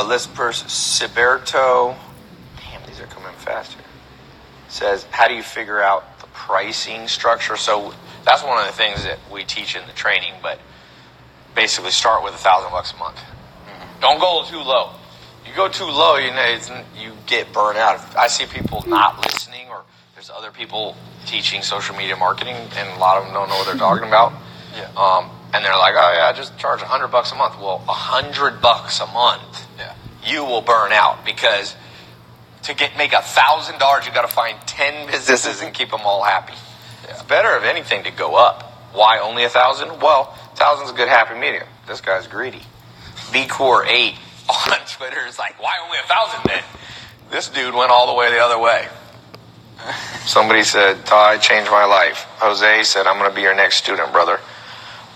List person, Siberto. Damn, these are coming fast here. Says, how do you figure out the pricing structure? So that's one of the things that we teach in the training, but basically start with $1,000 a month. Mm-hmm. Don't go too low. You go too low, you get burnt out. I see people not listening, or there's other people teaching social media marketing, and a lot of them don't know what they're talking about. Yeah. And they're like, oh yeah, I just charge $100 a month. Well, $100 a month, you will burn out, because to make $1,000, you got to find 10 businesses and keep them all happy. Yeah. It's better, if anything, to go up. Why only 1,000? Well, 1,000's a good happy medium. This guy's greedy. VCore8 on Twitter is like, why only 1,000 then? This dude went all the way the other way. Somebody said, Ty changed my life. Jose said, I'm going to be your next student, brother.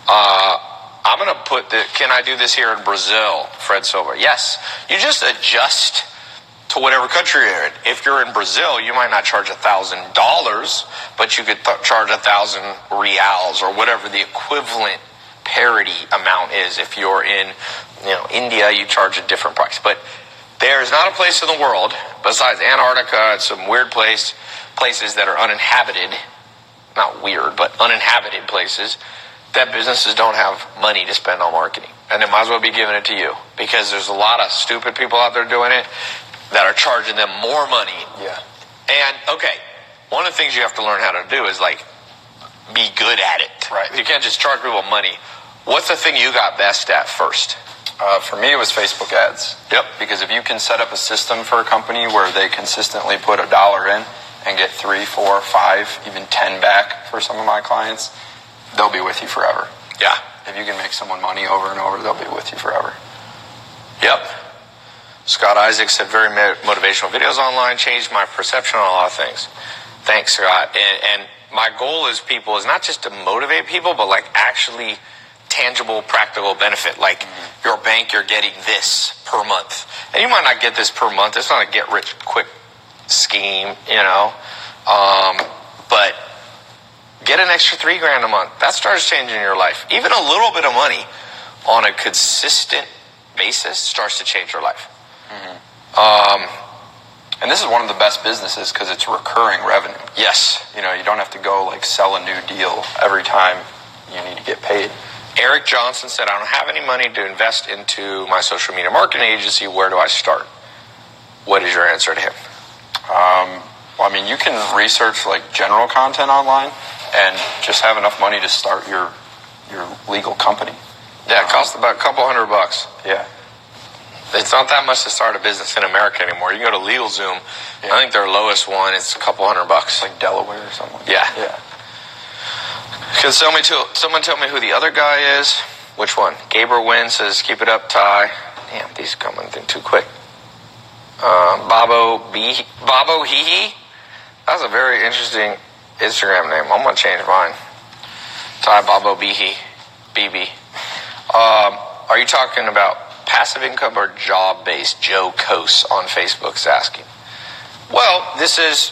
I'm going to put can I do this here in Brazil? Fred Silva. Yes. You just adjust to whatever country you're in. If you're in Brazil, you might not charge $1,000, but you could charge 1,000 reals, or whatever the equivalent parity amount is. If you're in, India, you charge a different price. But there is not a place in the world, besides Antarctica and some weird places that are uninhabited, not weird, but uninhabited places, that businesses don't have money to spend on marketing. And they might as well be giving it to you, because there's a lot of stupid people out there doing it that are charging them more money. Yeah. And, okay, one of the things you have to learn how to do is, be good at it. Right. You can't just charge people money. What's the thing you got best at first? For me, it was Facebook ads. Yep. Because if you can set up a system for a company where they consistently put $1 in and get 3, 4, 5, even 10 back for some of my clients, they'll be with you forever. Yeah. If you can make someone money over and over, they'll be with you forever. Yep. Scott Isaac said, very motivational videos online changed my perception on a lot of things. Thanks, Scott. And my goal is not just to motivate people, but actually tangible, practical benefit. Your bank, you're getting this per month. And you might not get this per month. It's not a get-rich-quick scheme, but get an extra $3,000 a month. That starts changing your life. Even a little bit of money on a consistent basis starts to change your life. Mm-hmm. And this is one of the best businesses because it's recurring revenue. Yes. You don't have to go sell a new deal every time you need to get paid. Eric Johnson said, I don't have any money to invest into my social media marketing agency. Where do I start? What is your answer to him? You can research general content online and just have enough money to start your legal company. Yeah, it costs about a couple $100. Yeah. It's not that much to start a business in America anymore. You can go to LegalZoom. Yeah. I think their lowest one is a couple $100. Delaware or something. Yeah. Can someone tell me who the other guy is? Which one? Gabriel Wynn says, keep it up, Ty. Damn, these are coming too quick. Babo Hee. That's a very interesting Instagram name. I'm going to change mine. Ty Babo Bihi. BB. Are you talking about passive income or job-based? Joe Kose on Facebook's asking. Well, this is...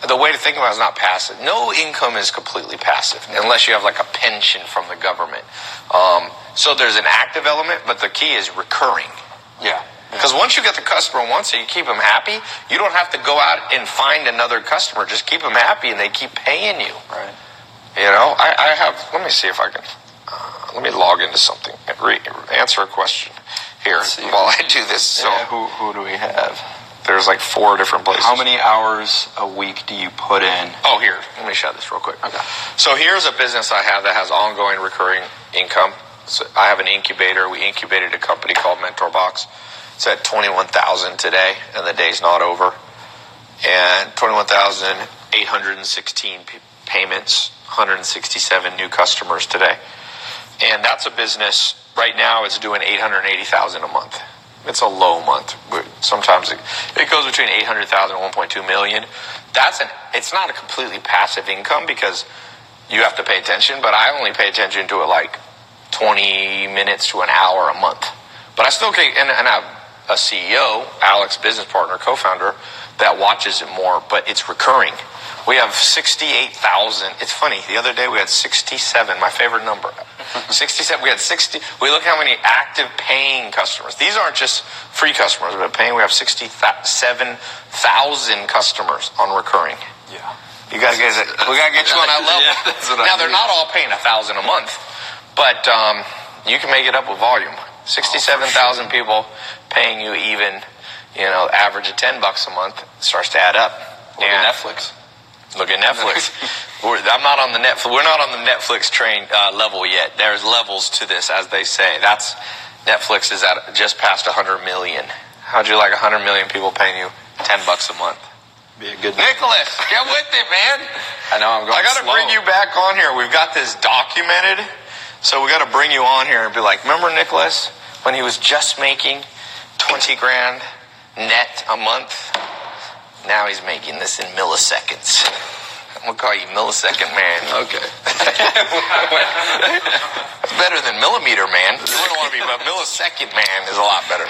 The way to think about it is not passive. No income is completely passive unless you have a pension from the government. So there's an active element, but the key is recurring. Yeah. Because once you get the customer once and you keep them happy, you don't have to go out and find another customer. Just keep them happy and they keep paying you. Right. I have, let me see if I can, let me log into something and answer a question here while I do this. So who do we have? There's 4 different places. How many hours a week do you put in? Oh, here. Let me show this real quick. Okay. So here's a business I have that has ongoing recurring income. So I have an incubator. We incubated a company called MentorBox. It's at 21,000 today, and the day's not over. And 21,816 payments, 167 new customers today. And that's a business, right now it's doing $880,000 a month. It's a low month. Sometimes it goes between $800,000 and $1.2 million. It's not a completely passive income because you have to pay attention, but I only pay attention to it 20 minutes to an hour a month. But I still can, and I have a CEO, Alex, business partner, co-founder, that watches it more, but it's recurring. We have 68,000. It's funny. The other day we had 67, my favorite number. 67. We had 60. We look how many active paying customers. These aren't just free customers, but paying. We have 67,000 customers on recurring. Yeah. We gotta get you on that level. Yeah, now they're not all paying $1,000 a month, but you can make it up with volume. 67,000 people paying you even, average of $10 a month starts to add up. Look at Netflix. Look at Netflix. I'm not on the Netflix. We're not on the Netflix train level yet. There's levels to this, as they say. Netflix is at just past 100 million. How'd you like 100 million people paying you $10 a month? Be a good Nicholas, get with it, man. I know, I'm going I got to bring you back on here. We've got this documented, so we got to bring you on here and be like, remember Nicholas when he was just making 20 grand net a month? Now he's making this in milliseconds. I'm going to call you Millisecond Man. Okay. It's better than Millimeter Man. You wouldn't want to be, but Millisecond Man is a lot better.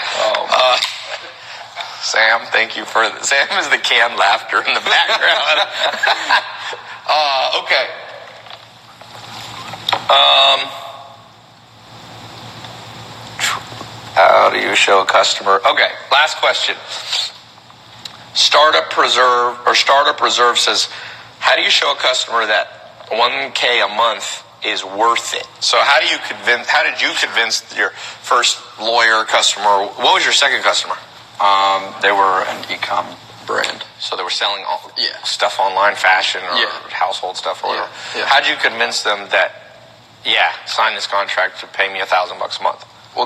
Sam, thank you for that. Sam is the canned laughter in the background. Okay. How do you show a customer? Okay, last question. Startup Reserve says, how do you show a customer that $1K a month is worth it? So how did you convince your first lawyer customer? What was your second customer? They were an e-com brand. So they were selling stuff online, fashion or household stuff or whatever. Yeah. How'd you convince them that, sign this contract to pay me $1,000 a month? Well,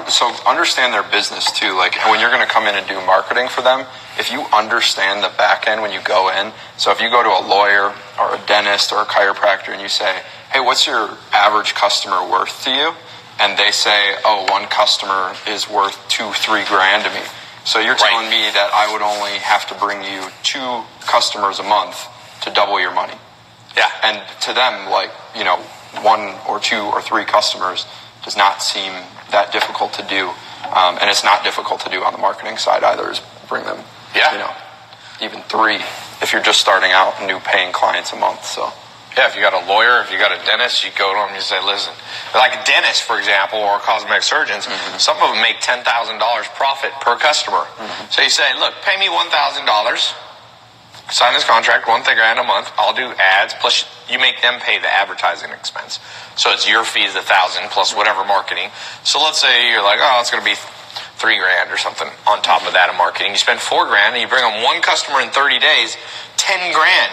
so understand their business too. Like when you're going to come in and do marketing for them, if you understand the back end when you go in, so if you go to a lawyer or a dentist or a chiropractor and you say, hey, what's your average customer worth to you? And they say, one customer is worth $2-3 grand to me. So you're telling me that I would only have to bring you 2 customers a month to double your money. Yeah. And to them, 1 or 2 or 3 customers does not seem that difficult to do. And it's not difficult to do on the marketing side either, is bring them, even 3 if you're just starting out and new paying clients a month. So. Yeah, if you got a lawyer, if you got a dentist, you go to them and you say, listen, like a dentist, for example, or cosmetic surgeons, some of them make $10,000 profit per customer. So you say, look, pay me $1,000, sign this contract, $1 grand a month, I'll do ads, plus you make them pay the advertising expense. So it's your fees, $1,000 plus whatever marketing. So let's say you're like, it's going to be $3 grand or something on top of that in marketing. You spend $4 grand and you bring them 1 customer in 30 days, 10 grand.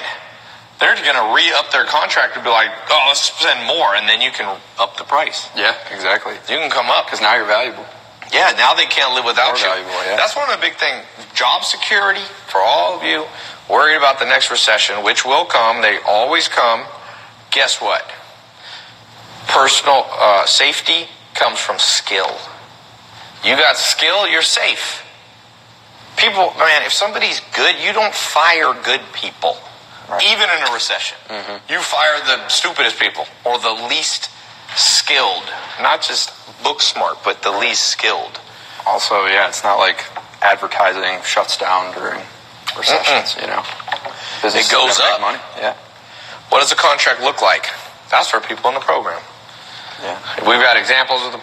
They're going to re-up their contract and be like, let's spend more, and then you can up the price. Yeah, exactly. You can come up. Because now you're valuable. Yeah, now they can't live without you. Valuable, yeah. That's one of the big things. Job security for all of you worried about the next recession, which will come. They always come. Guess what? Personal safety comes from skill. You got skill, you're safe. People, man, if somebody's good, you don't fire good people. Right. Even in a recession. You fire the stupidest people or the least skilled. Not just book smart, but the least skilled. Also, it's not like advertising shuts down during recessions, It goes up. Money. Yeah. What does a contract look like? That's for people in the program. Yeah. We've got examples of the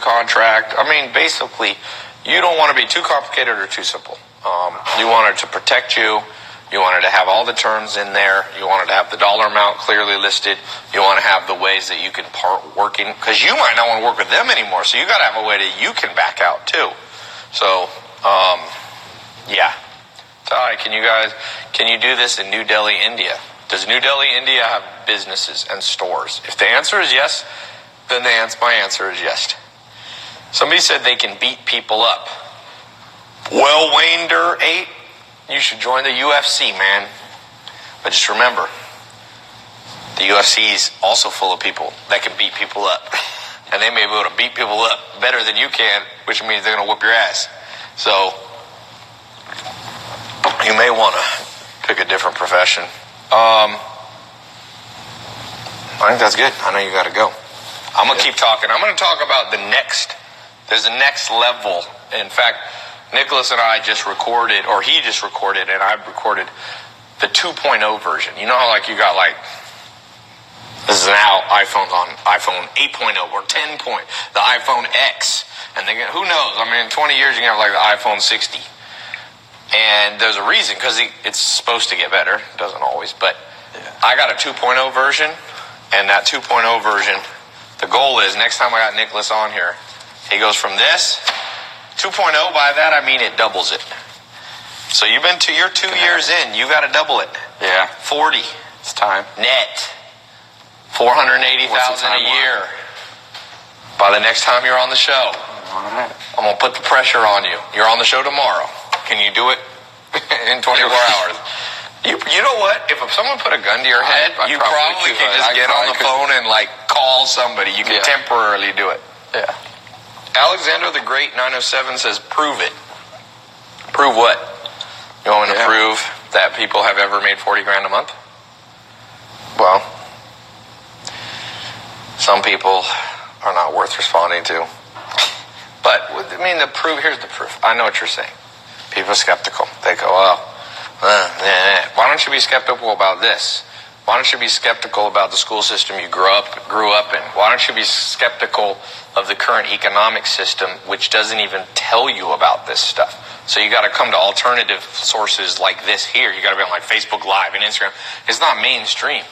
contract. I mean, basically, you don't want to be too complicated or too simple. You want it to protect you. You want it to have all the terms in there. You want it to have the dollar amount clearly listed. You want to have the ways that you can part working, because you might not want to work with them anymore. So you got to have a way that you can back out too. So, So, all right, can you do this in New Delhi, India? Does New Delhi, India have businesses and stores? If the answer is yes, then my answer is yes. Somebody said they can beat people up. Well, Wayne Durr 8. You should join the UFC, man. But just remember, the UFC is also full of people that can beat people up. And they may be able to beat people up better than you can, which means they're going to whoop your ass. So, you may want to pick a different profession. I think that's good. I know you got to go. I'm going to keep talking. I'm going to talk about there's a next level. In fact, Nicholas and I just recorded, or he just recorded, and I recorded the 2.0 version. You know how you got This is now iPhone's on iPhone 8.0 or 10 point, the iPhone X. And they get, who knows? I mean, in 20 years, you're going to have like the iPhone 60. And there's a reason, because it's supposed to get better. It doesn't always, but I got a 2.0 version, and that 2.0 version, the goal is, next time I got Nicholas on here, he goes from this, 2.0, by that I mean it doubles it. So you're 2 years in, you got to double it. Yeah. 40. It's time. Net. 480,000 a year. By the next time you're on the show. All right. I'm going to put the pressure on you. You're on the show tomorrow. Can you do it in 24 hours? You know what? If someone put a gun to your head, you probably can just get on the phone and like call somebody. You can temporarily do it. Yeah. Alexander the Great 907 says, prove it. Prove what? You want me to prove that people have ever made 40 grand a month? Well, some people are not worth responding to. But, I mean, here's the proof. I know what you're saying. People are skeptical. They go, why don't you be skeptical about this? Why don't you be skeptical about the school system you grew up in? Why don't you be skeptical of the current economic system, which doesn't even tell you about this stuff? So you got to come to alternative sources like this here. You got to be on like Facebook Live and Instagram. It's not mainstream.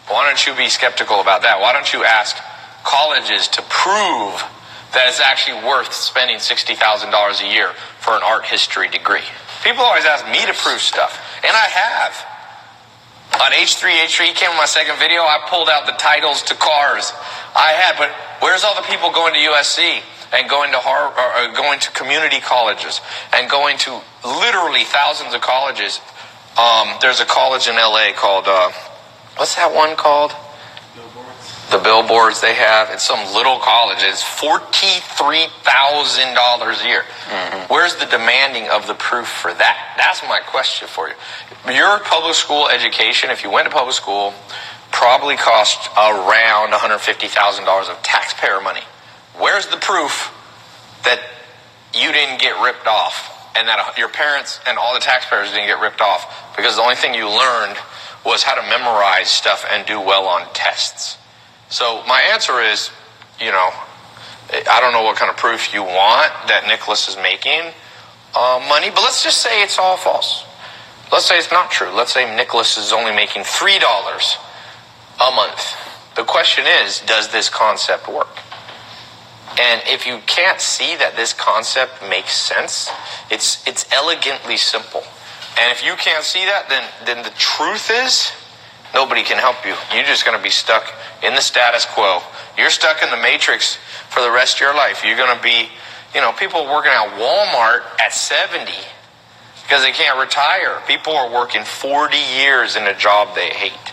Why don't you be skeptical about that? Why don't you ask colleges to prove that it's actually worth spending $60,000 a year for an art history degree? People always ask me to prove stuff, and I have. On H3 came in my second video, I pulled out the titles to cars. I had, but where's all the people going to USC and going to Harvard, or going to community colleges and going to literally thousands of colleges? There's a college in LA called, what's that one called? The billboards they have. It's some little college. It's $43,000 a year. Mm-hmm. Where's the demanding of the proof for that? That's my question for you. Your public school education, if you went to public school, probably cost around $150,000 of taxpayer money. Where's the proof that you didn't get ripped off and that your parents and all the taxpayers didn't get ripped off? Because the only thing you learned was how to memorize stuff and do well on tests. So my answer is, I don't know what kind of proof you want that Nicholas is making money, but let's just say it's all false. Let's say it's not true. Let's say Nicholas is only making $3 a month. The question is, does this concept work? And if you can't see that this concept makes sense, it's elegantly simple. And if you can't see that, then the truth is, nobody can help you. You're just going to be stuck in the status quo. You're stuck in the matrix for the rest of your life. You're going to be, people working at Walmart at 70 because they can't retire. People are working 40 years in a job they hate.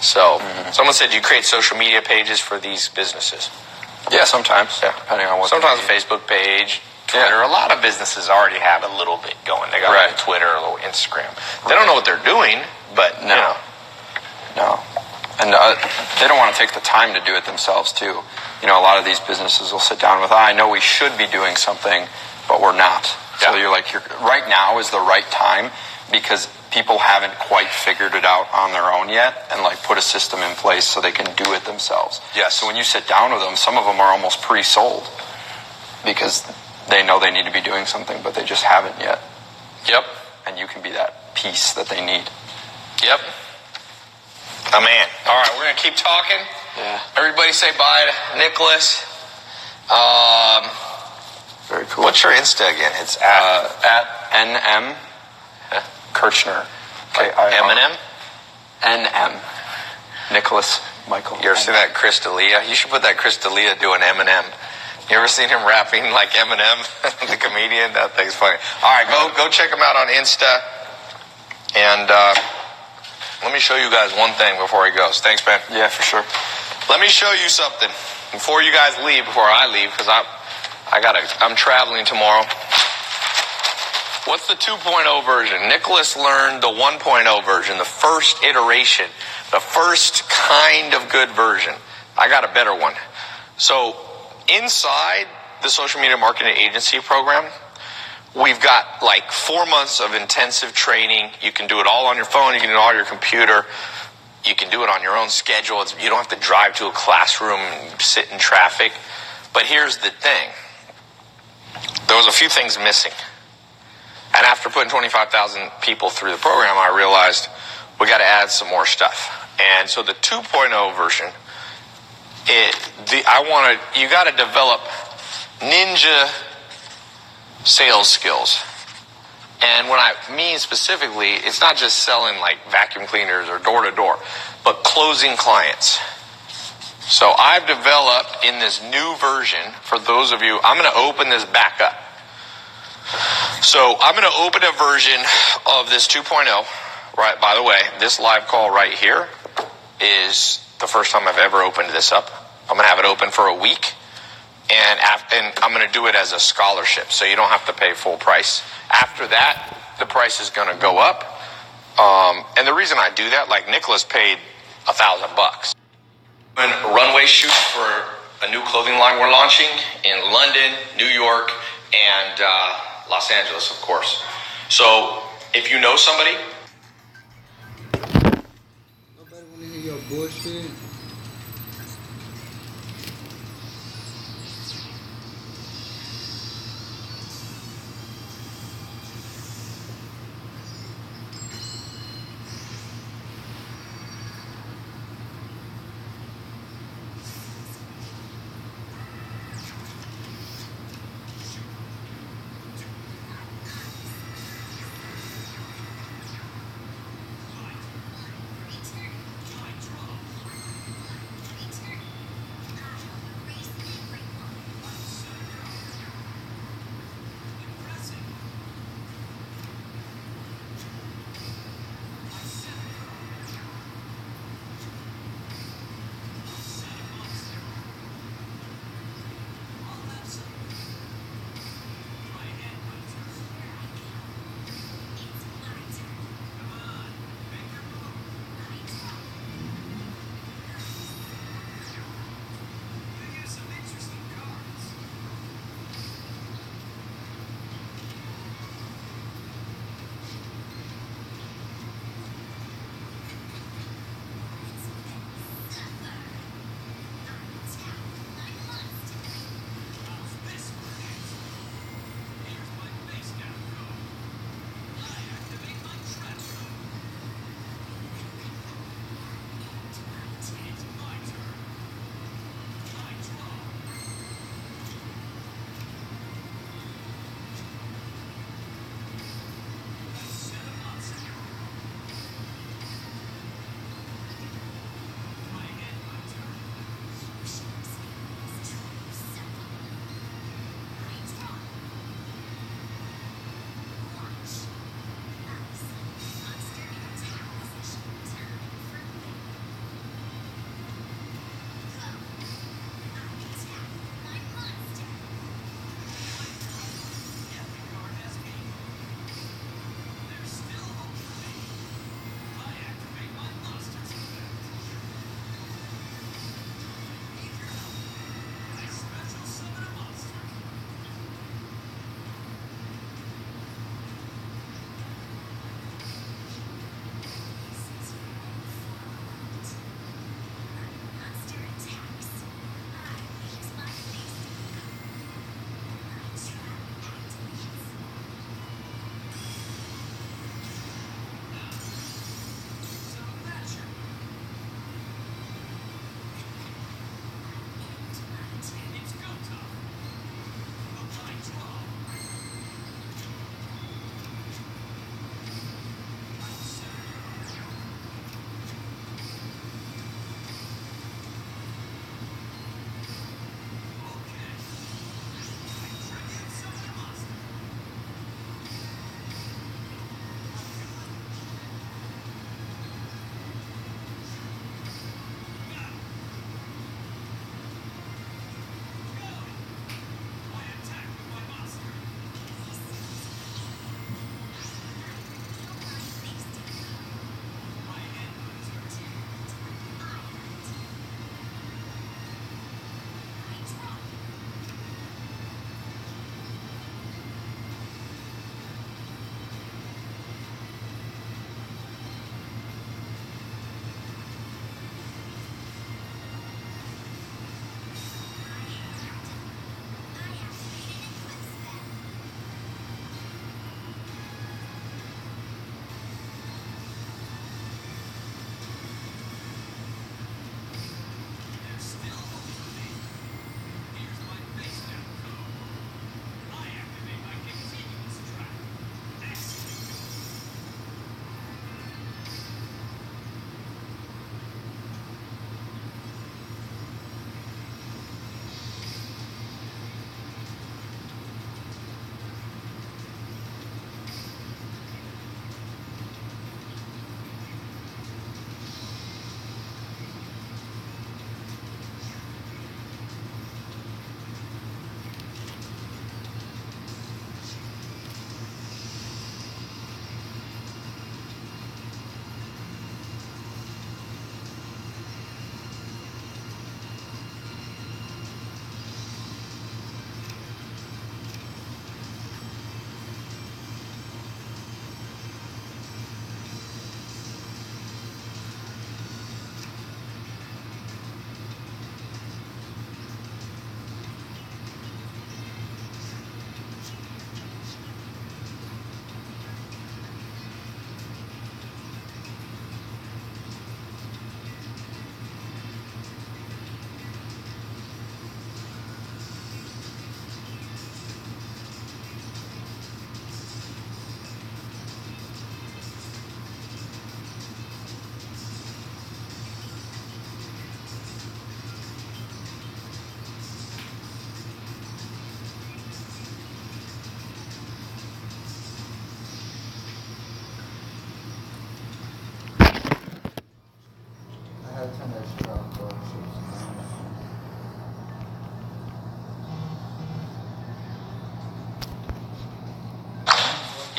So, someone said you create social media pages for these businesses. Yeah, sometimes. Yeah, depending on what. Sometimes a Facebook page, Twitter. A lot of businesses already have a little bit going. They got a little Twitter, a little Instagram. They don't know what they're doing, but No. And they don't want to take the time to do it themselves, too. A lot of these businesses will sit down with, I know we should be doing something, but we're not. So you're like, right now is the right time because people haven't quite figured it out on their own yet and put a system in place so they can do it themselves. Yes. So when you sit down with them, some of them are almost pre-sold because they know they need to be doing something, but they just haven't yet. Yep. And you can be that piece that they need. Yep. Oh, man. All right, we're going to keep talking. Yeah. Everybody say bye to Nicholas. Very cool. What's your Insta again? It's at NM Kirchner. Okay. Eminem? NM. Nicholas Michael. You ever seen that Chris D'Elia? You should put that Chris D'Elia doing Eminem. You ever seen him rapping like Eminem, the comedian? That thing's funny. All right, go check him out on Insta. And let me show you guys one thing before he goes. Thanks, man. Yeah, for sure. Let me show you something before you guys leave, before I leave, because I'm traveling tomorrow. What's the 2.0 version? Nicholas learned the 1.0 version, the first iteration, the first kind of good version. I got a better one. So inside the social media marketing agency program, we've got 4 months of intensive training. You can do it all on your phone. You can do it all on your computer. You can do it on your own schedule. You don't have to drive to a classroom and sit in traffic. But here's the thing. There was a few things missing. And after putting 25,000 people through the program, I realized we got to add some more stuff. And so the 2.0 version, you got to develop ninja sales skills. And what I mean specifically, it's not just selling like vacuum cleaners or door to door, but closing clients. So I've developed in this new version, for those of you, I'm going to open this back up. So I'm going to open a version of this 2.0. Right, by the way, this live call right here is the first time I've ever opened this up. I'm going to have it open for a week, and I'm going to do it as a scholarship, so you don't have to pay full price. After that, the price is going to go up. And the reason I do that, like Nicholas paid $1,000. And runway shoot for a new clothing line we're launching in London, New York, and Los Angeles, of course. So if you know somebody, nobody want to hear your bullshit.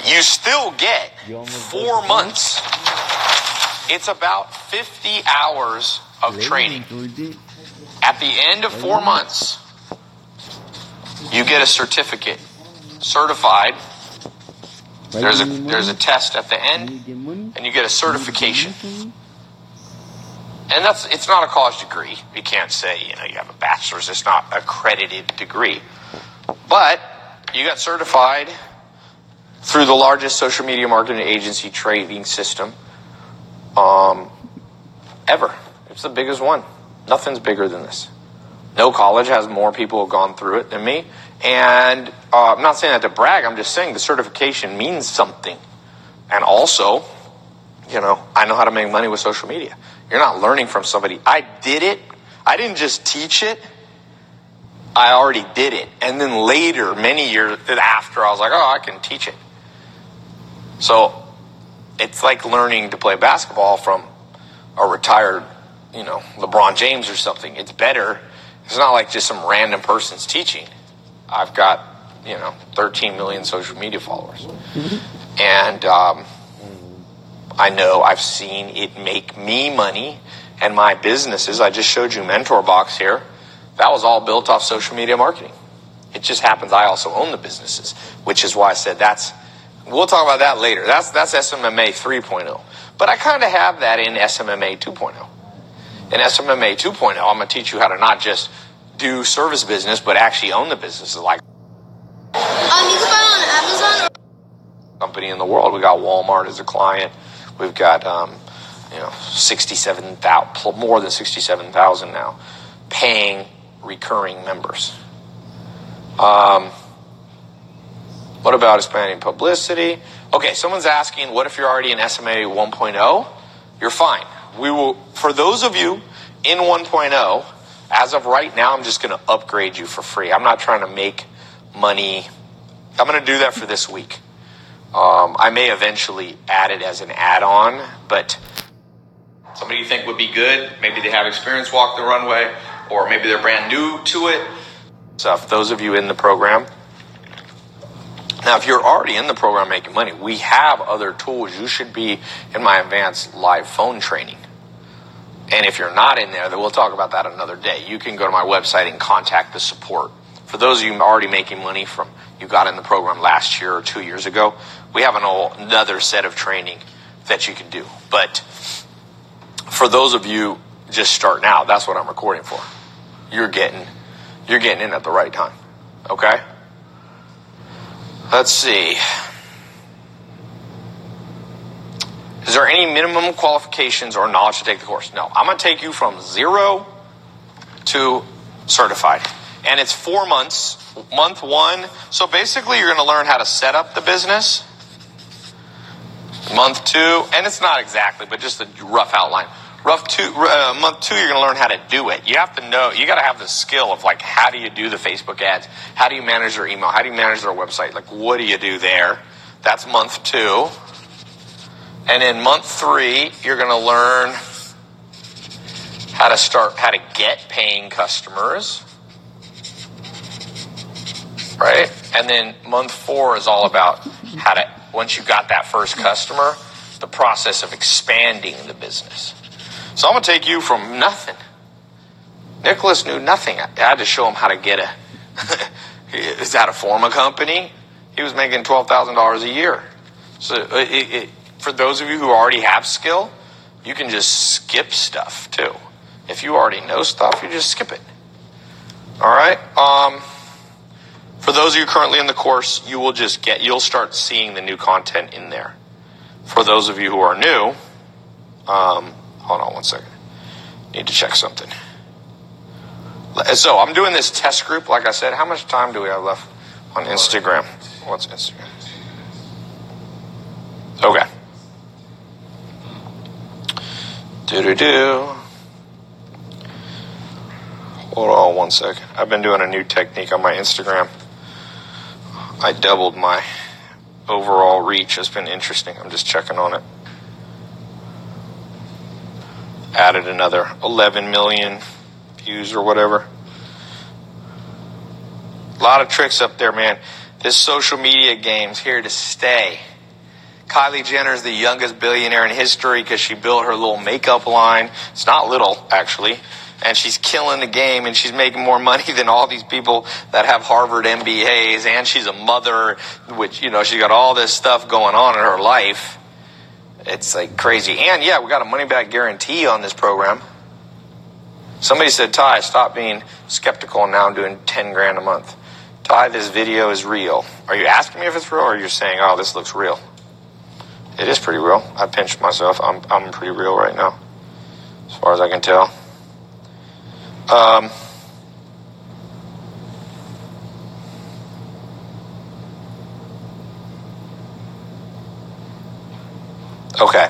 You still get 4 months. It's about 50 hours of training. At the end of 4 months, you get a certificate, certified. There's a test at the end, and you get a certification. And it's not a college degree. You can't say, you have a bachelor's. It's not an accredited degree. But you got certified through the largest social media marketing agency training system ever. It's the biggest one. Nothing's bigger than this. No college has more people who have gone through it than me. And I'm not saying that to brag. I'm just saying the certification means something. And also, I know how to make money with social media. You're not learning from somebody. I did it. I didn't just teach it. I already did it. And then later, many years after, I was like, I can teach it. So it's like learning to play basketball from a retired, LeBron James or something. It's better. It's not like just some random person's teaching. I've got, 13 million social media followers. And I know I've seen it make me money and my businesses. I just showed you Mentor Box here. That was all built off social media marketing. It just happens I also own the businesses, which is why I said we'll talk about that later. That's SMMA 3.0. But I kind of have that in SMMA 2.0. In SMMA 2.0, I'm going to teach you how to not just do service business, but actually own the businesses. Like you can buy it on Amazon. Company in the world. We got Walmart as a client. We've got 67,000, more than 67,000 now, paying recurring members. What about expanding publicity? Okay, someone's asking, what if you're already in SMA 1.0? You're fine. We will, for those of you in 1.0, as of right now, I'm just going to upgrade you for free. I'm not trying to make money. I'm going to do that for this week. I may eventually add it as an add-on, but somebody you think would be good, maybe they have experience walk the runway, or maybe they're brand new to it. So for those of you in the program, now if you're already in the program making money, we have other tools. You should be in my advanced live phone training. And if you're not in there, then we'll talk about that another day. You can go to my website and contact the support. For those of you already making money from you got in the program last year or 2 years ago, we have another set of training that you can do. But for those of you just starting out, that's what I'm recording for. You're getting in at the right time. Okay? Let's see. Is there any minimum qualifications or knowledge to take the course? No. I'm going to take you from 0 to certified. And it's 4 months. Month 1. So basically, you're going to learn how to set up the business. Month 2. And it's not exactly, but just a rough outline. Month 2, you're going to learn how to do it. You have to know, you got to have the skill of like, how do you do the Facebook ads? How do you manage their email? How do you manage their website? Like, what do you do there? That's month 2. And in month 3, you're going to learn how to get paying customers. Right? And then month 4 is all about once you got that first customer, the process of expanding the business. So I'm going to take you from nothing. Nicholas knew nothing. I had to show him how to get is that a form a company? He was making $12,000 a year. So for those of you who already have skill, you can just skip stuff too. If you already know stuff, you just skip it. All right? For those of you currently in the course, you'll start seeing the new content in there. For those of you who are new, hold on one second. Need to check something. So I'm doing this test group, like I said. How much time do we have left on Instagram? What's Instagram? Okay. Hold on one second. I've been doing a new technique on my Instagram. I doubled my overall reach. It's been interesting. I'm just checking on it. Added another 11 million views or whatever. A lot of tricks up there, man. This social media game's here to stay. Kylie Jenner is the youngest billionaire in history because she built her little makeup line. It's not little, actually. And she's killing the game, and she's making more money than all these people that have Harvard MBAs. And she's a mother, which, you know, she's got all this stuff going on in her life. It's like crazy. And yeah, we got a money back guarantee on this program. Somebody said, Ty, stop being skeptical, and now I'm doing 10 grand a month. Ty, this video is real. Are you asking me if it's real, or are you saying, oh, this looks real? It is pretty real. I pinched myself. I'm pretty real right now, as far as I can tell. Okay.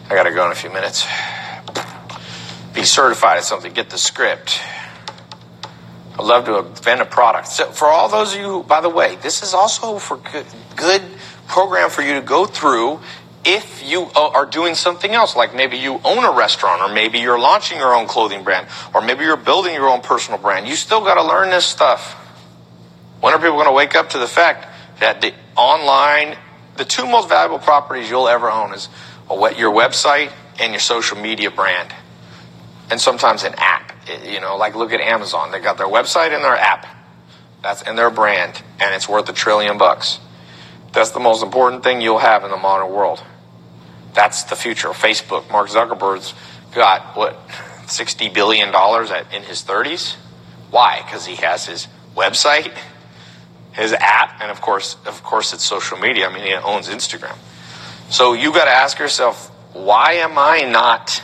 I gotta go in a few minutes. Be certified at something. Get the script. I'd love to invent a product. So for all those of you, by the way, this is also for good program for you to go through if you are doing something else, like maybe you own a restaurant, or maybe you're launching your own clothing brand, or maybe you're building your own personal brand. You still got to learn this stuff. When are people going to wake up to the fact that the online, the two most valuable properties you'll ever own is your website and your social media brand, and sometimes an app. You know, like look at Amazon. They got their website and their app. That's in their brand, and it's worth $1 trillion. That's the most important thing you'll have in the modern world. That's the future. Facebook, Mark Zuckerberg's got, $60 billion in his 30s? Why? Because he has his website, his app, and of course it's social media. I mean, he owns Instagram. So you got to ask yourself, why am I not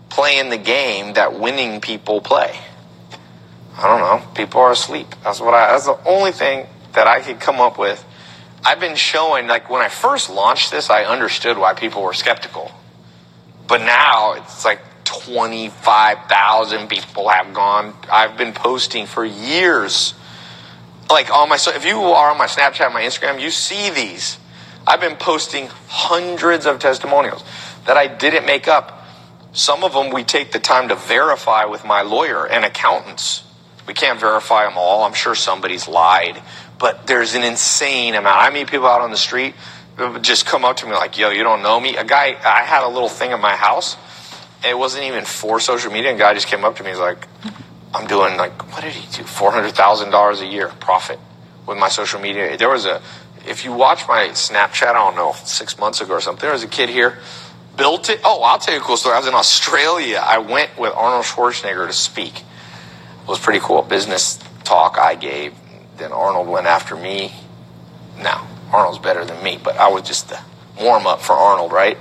playing the game that winning people play? I don't know. People are asleep. That's the only thing that I could come up with. I've been showing, like when I first launched this, I understood why people were skeptical. But now it's like 25,000 people have gone. I've been posting for years. Like if you are on my Snapchat, my Instagram, you see these. I've been posting hundreds of testimonials that I didn't make up. Some of them we take the time to verify with my lawyer and accountants. We can't verify them all. I'm sure somebody's lied. But there's an insane amount. I meet people out on the street who just come up to me like, yo, you don't know me? I had a little thing in my house. It wasn't even for social media. And a guy just came up to me. He's like, I'm doing what did he do? $400,000 a year profit with my social media. If you watch my Snapchat, I don't know, 6 months ago or something, there was a kid here, built it. Oh, I'll tell you a cool story. I was in Australia. I went with Arnold Schwarzenegger to speak. It was pretty cool. Business talk I gave. Then Arnold went after me. Now, Arnold's better than me, but I was just the warm-up for Arnold, right?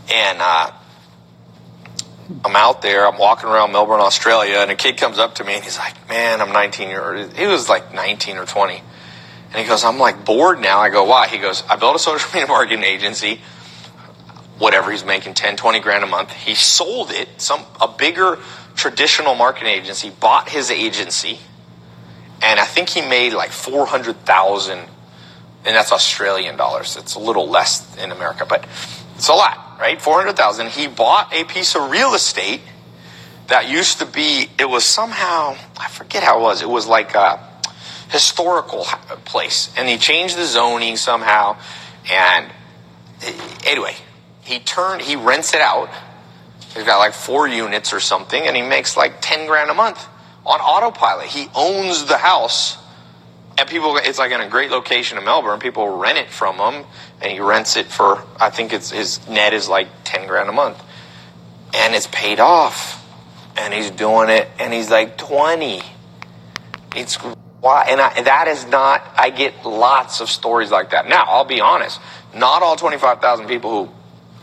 And I'm out there. I'm walking around Melbourne, Australia, and a kid comes up to me, and he's like, man, I'm 19 he was like 19 or 20. And he goes, I'm like bored now. I go, why? He goes, I built a social media marketing agency, whatever, he's making 10, 20 grand a month. He sold it. A bigger traditional marketing agency bought his agency, and I think he made like 400,000, and that's Australian dollars. It's a little less in America, but it's a lot, right? 400,000. He bought a piece of real estate that used to be, it was somehow, I forget how it was. It was like a historical place, and he changed the zoning somehow. And anyway, he rents it out. He's got like 4 units or something, and he makes like 10 grand a month on autopilot. He owns the house, and it's like in a great location in Melbourne. People rent it from him, and he rents it for, I think his net is like 10 grand a month, and it's paid off, and he's doing it, and he's like 20. It's why, and that is not, I get lots of stories like that. Now, I'll be honest, not all 25,000 people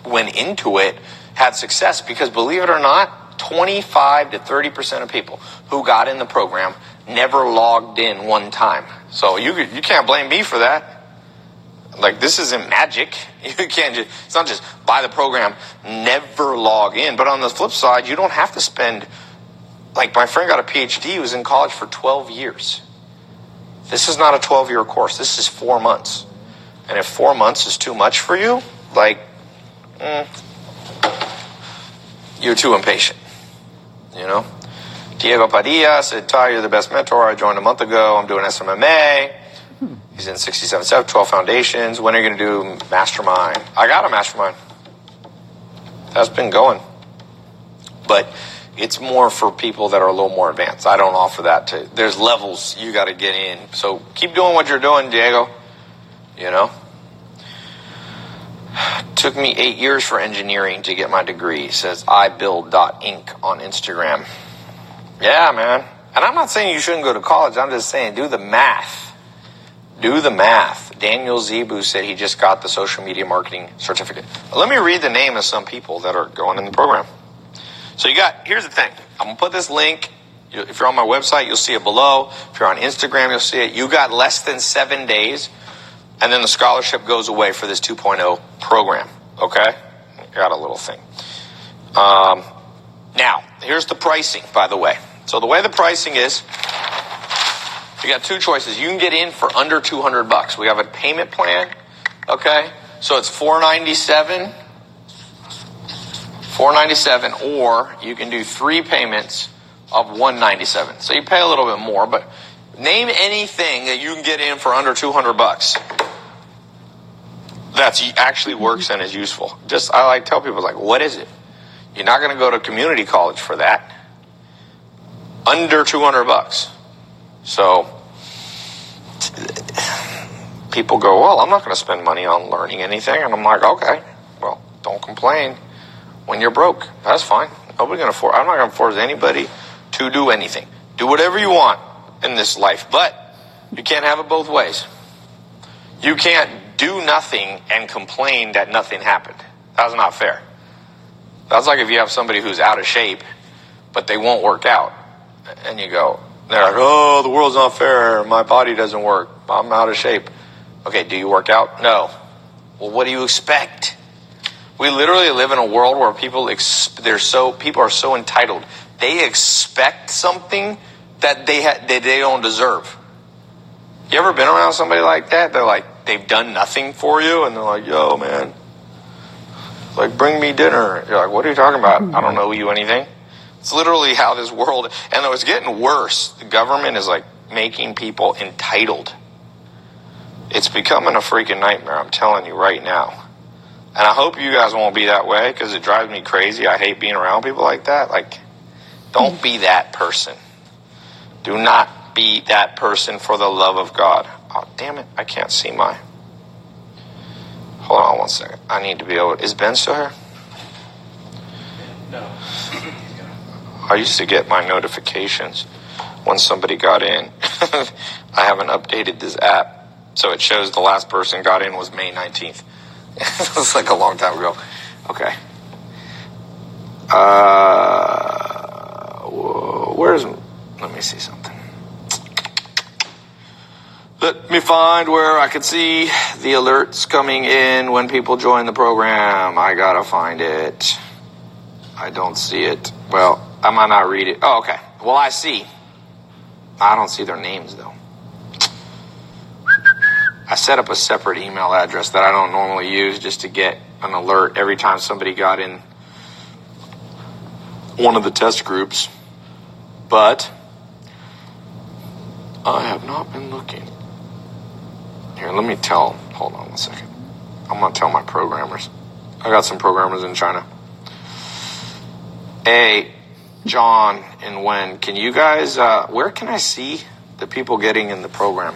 who went into it had success, because believe it or not, 25 to 30% of people who got in the program never logged in one time. So you can't blame me for that. Like, this isn't magic. You can't it's not just buy the program, never log in. But on the flip side, you don't have to spend, like my friend got a PhD, he was in college for 12 years. This is not a 12-year course. This is 4 months. And if 4 months is too much for you, you're too impatient. You know? Diego Padilla said, Ty, you're the best mentor. I joined a month ago. I'm doing SMMA. He's in 67 step, 12 foundations. When are you going to do mastermind? I got a mastermind. That's been going. But it's more for people that are a little more advanced. I don't offer that there's levels you got to get in. So keep doing what you're doing, Diego. You know? Took me 8 years for engineering to get my degree, says ibuild.inc on Instagram. Yeah, man. And I'm not saying you shouldn't go to college. I'm just saying do the math. Do the math. Daniel Zebu said he just got the social media marketing certificate. Let me read the name of some people that are going in the program. So here's the thing. I'm going to put this link. If you're on my website, you'll see it below. If you're on Instagram, you'll see it. You got less than 7 days, and then the scholarship goes away for this 2.0 program. Okay? Got a little thing. Now, here's the pricing, by the way. So the way the pricing is, you got two choices. You can get in for under $200. We have a payment plan. Okay? So it's $497. Or you can do 3 payments of $197. So you pay a little bit more, but name anything that you can get in for under $200. That actually works and is useful. I like tell people, like, what is it? You're not going to go to community college for that. Under $200. So people go, well, I'm not going to spend money on learning anything. And I'm like, okay, well, don't complain. When you're broke, that's fine. I'm not going to force anybody to do anything. Do whatever you want in this life, but you can't have it both ways. You can't do nothing and complain that nothing happened. That's not fair. That's like if you have somebody who's out of shape, but they won't work out. And you go, they're like, oh, the world's not fair. My body doesn't work. I'm out of shape. Okay, do you work out? No. Well, what do you expect? We literally live in a world where people are so entitled. They expect something that they don't deserve. You ever been around somebody like that? They're like, they've done nothing for you, and they're like, yo, man, like, bring me dinner. You're like, what are you talking about? I don't owe you anything. It's literally how this world, and it's getting worse. The government is like making people entitled. It's becoming a freaking nightmare, I'm telling you right now. And I hope you guys won't be that way, because it drives me crazy. I hate being around people like that. Like, don't be that person. Do not be that person for the love of God. Oh, damn it. I can't see my... Hold on 1 second. I need to be able... Is Ben still here? No. I used to get my notifications when somebody got in. I haven't updated this app. So it shows the last person got in was May 19th. It was like a long time ago. Okay. Let me see something. Let me find where I can see the alerts coming in when people join the program. I gotta find it. I don't see it. Well, I might not read it. Oh, okay. Well, I see. I don't see their names, though. I set up a separate email address that I don't normally use just to get an alert every time somebody got in one of the test groups. But I have not been looking. Here, let me tell. Hold on 1 second. I'm going to tell my programmers. I got some programmers in China. Hey, John and Wen, can you guys, where can I see the people getting in the program?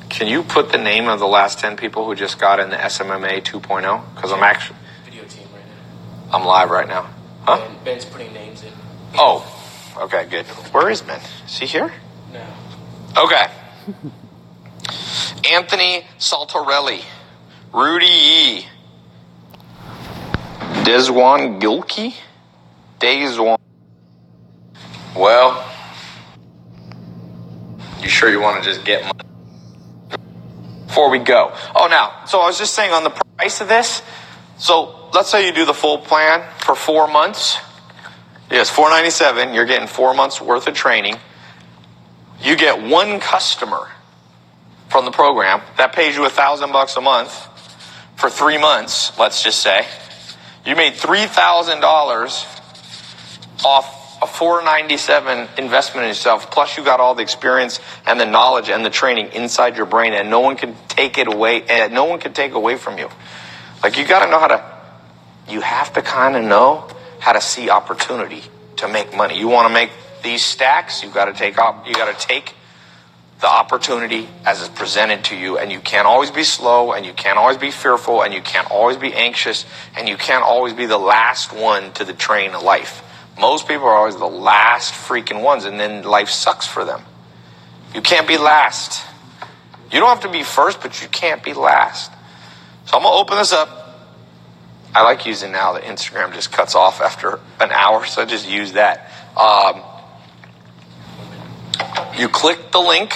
Can you put the name of the last 10 people who just got in the SMMA 2.0? Because I'm actually... Video team right now. I'm live right now. Huh? Ben's putting names in. Oh, okay, good. Where is Ben? Is he here? No. Okay. Anthony Saltarelli. Rudy Yee. Deswan Gilkey? Deswan. Well, you sure you want to just get money? Before we go. Oh, now, so I was just saying on the price of this. So let's say you do the full plan for 4 months. Yes, $497. You're getting 4 months worth of training. You get one customer from the program that pays you $1,000 a month for 3 months. Let's just say you made $3,000 off a $497 investment in yourself. Plus, you got all the experience and the knowledge and the training inside your brain, and no one can take it away. And no one can take away from you. Like, you got to know how to. You have to kind of know how to see opportunity to make money. You want to make these stacks. You got to take the opportunity as it's presented to you, and you can't always be slow, and you can't always be fearful, and you can't always be anxious, and you can't always be the last one to the train of life. Most people are always the last freaking ones, and then life sucks for them. You can't be last. You don't have to be first, but you can't be last. So I'm going to open this up. I like using now that Instagram just cuts off after an hour, so I just use that. You click the link.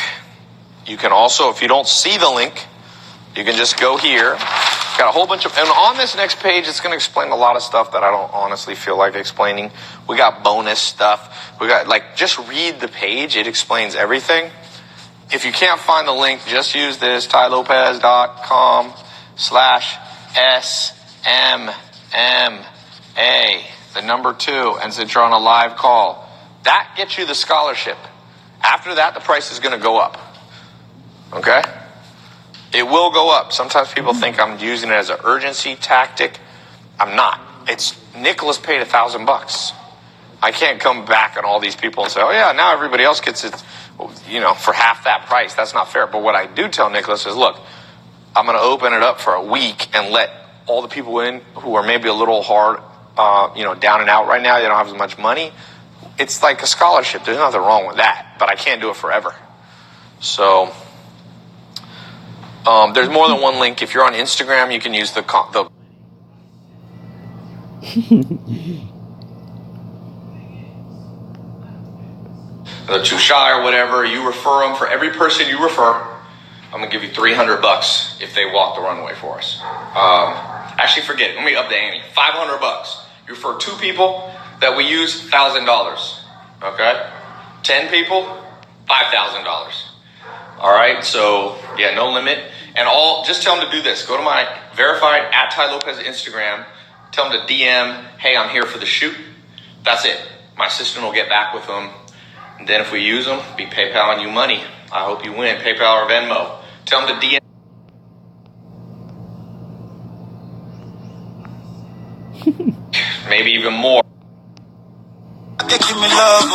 You can also, if you don't see the link, you can just go here. Got a whole bunch of, and on this next page, it's going to explain a lot of stuff that I don't honestly feel like explaining. We got bonus stuff. We got, like, just read the page. It explains everything. If you can't find the link, just use this, tylopez.com/SMMA, the number 2, and since you're on a live call. That gets you the scholarship. After that, the price is going to go up. Okay? It will go up. Sometimes people think I'm using it as an urgency tactic. I'm not. It's Nicholas paid $1,000. I can't come back on all these people and say, oh yeah, now everybody else gets it, for half that price. That's not fair. But what I do tell Nicholas is, look, I'm going to open it up for a week and let all the people in who are maybe a little hard, down and out right now. They don't have as much money. It's like a scholarship. There's nothing wrong with that, but I can't do it forever. So there's more than one link. If you're on Instagram, you can use the they're too shy or whatever. You refer them. For every person you refer, I'm gonna give you $300 if they walk the runway for us. Actually, forget it. Let me up the ante. $500. You refer 2 people that we use, $1,000. Okay, 10 people, $5,000. All right, so yeah, no limit. And just tell them to do this. Go to my verified @TyLopez Instagram. Tell them to DM, hey, I'm here for the shoot. That's it. My assistant will get back with them. And then if we use them, be PayPal you money. I hope you win. PayPal or Venmo. Tell them to DM. Maybe even more. Give me love.